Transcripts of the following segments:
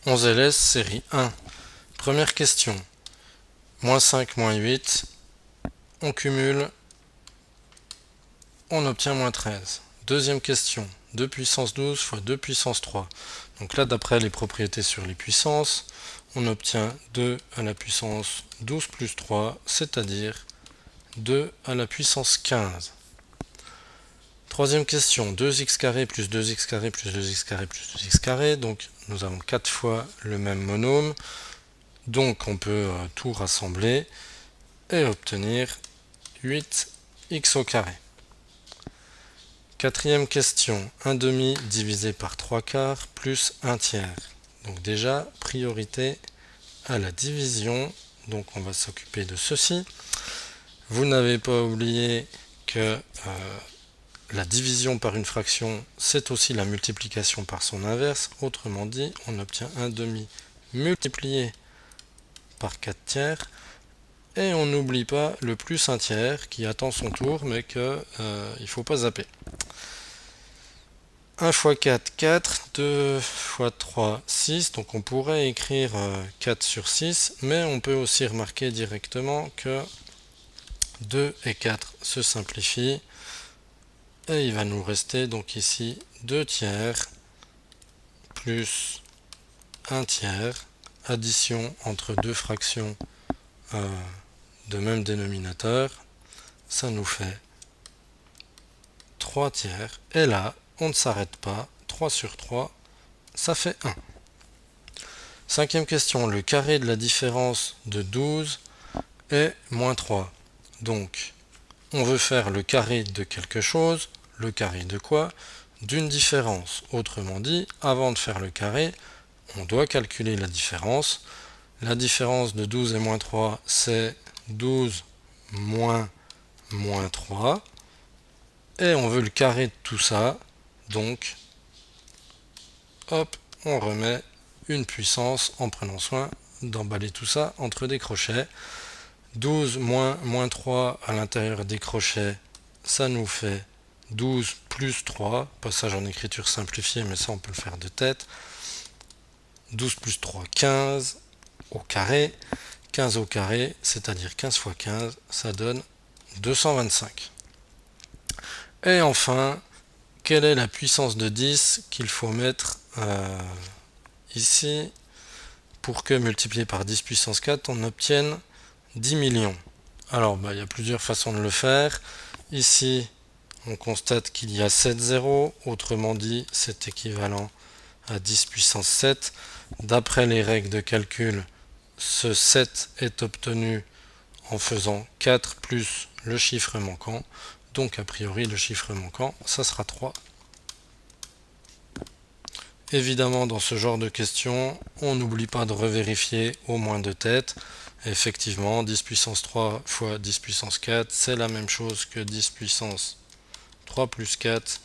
11ls série 1. Première question. Moins 5, moins 8. On cumule. On obtient moins 13. Deuxième question. 2 puissance 12 fois 2 puissance 3. Donc là, d'après les propriétés sur les puissances, on obtient 2 à la puissance 12 plus 3, c'est-à-dire 2 à la puissance 15. Troisième question, 2x carré plus 2x carré plus 2x carré plus 2x carré. Donc nous avons 4 fois le même monôme. Donc on peut tout rassembler et obtenir 8x au carré. Quatrième question, 1 demi divisé par 3 quarts plus 1 tiers. Donc déjà, priorité à la division. Donc on va s'occuper de ceci. Vous n'avez pas oublié que la division par une fraction, c'est aussi la multiplication par son inverse. Autrement dit, on obtient 1 demi multiplié par 4 tiers. Et on n'oublie pas le plus 1 tiers qui attend son tour, mais qu'il ne faut pas zapper. 1 fois 4, 4. 2 fois 3, 6. Donc on pourrait écrire 4 sur 6, mais on peut aussi remarquer directement que 2 et 4 se simplifient. Et il va nous rester donc ici 2 tiers plus 1 tiers. Addition entre deux fractions de même dénominateur. Ça nous fait 3 tiers. Et là, on ne s'arrête pas. 3 sur 3, ça fait 1. Cinquième question. Le carré de la différence de 12 est moins 3. Donc, on veut faire le carré de quelque chose. Le carré de quoi? D'une différence. Autrement dit, avant de faire le carré, on doit calculer la différence. La différence de 12 et moins 3, c'est 12 moins 3. Et on veut le carré de tout ça. Donc, hop, on remet une puissance en prenant soin d'emballer tout ça entre des crochets. 12 moins 3 à l'intérieur des crochets, ça nous fait 12 plus 3. Passage en écriture simplifiée, mais ça on peut le faire de tête. 12 plus 3, 15 au carré. 15 au carré, c'est-à-dire 15 fois 15, ça donne 225. Et enfin, quelle est la puissance de 10 qu'il faut mettre ici pour que multiplié par 10 puissance 4, on obtienne 10 millions. Alors, il y a plusieurs façons de le faire. Ici, on constate qu'il y a 7 zéros. Autrement dit, c'est équivalent à 10 puissance 7. D'après les règles de calcul, ce 7 est obtenu en faisant 4 plus le chiffre manquant. Donc, a priori, le chiffre manquant, ça sera 3. Évidemment, dans ce genre de questions, on n'oublie pas de revérifier au moins de tête. Effectivement, 10 puissance 3 fois 10 puissance 4, c'est la même chose que 10 puissance 3 plus 4,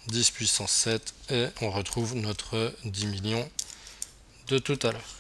10 puissance 7, et on retrouve notre 10 millions de tout à l'heure.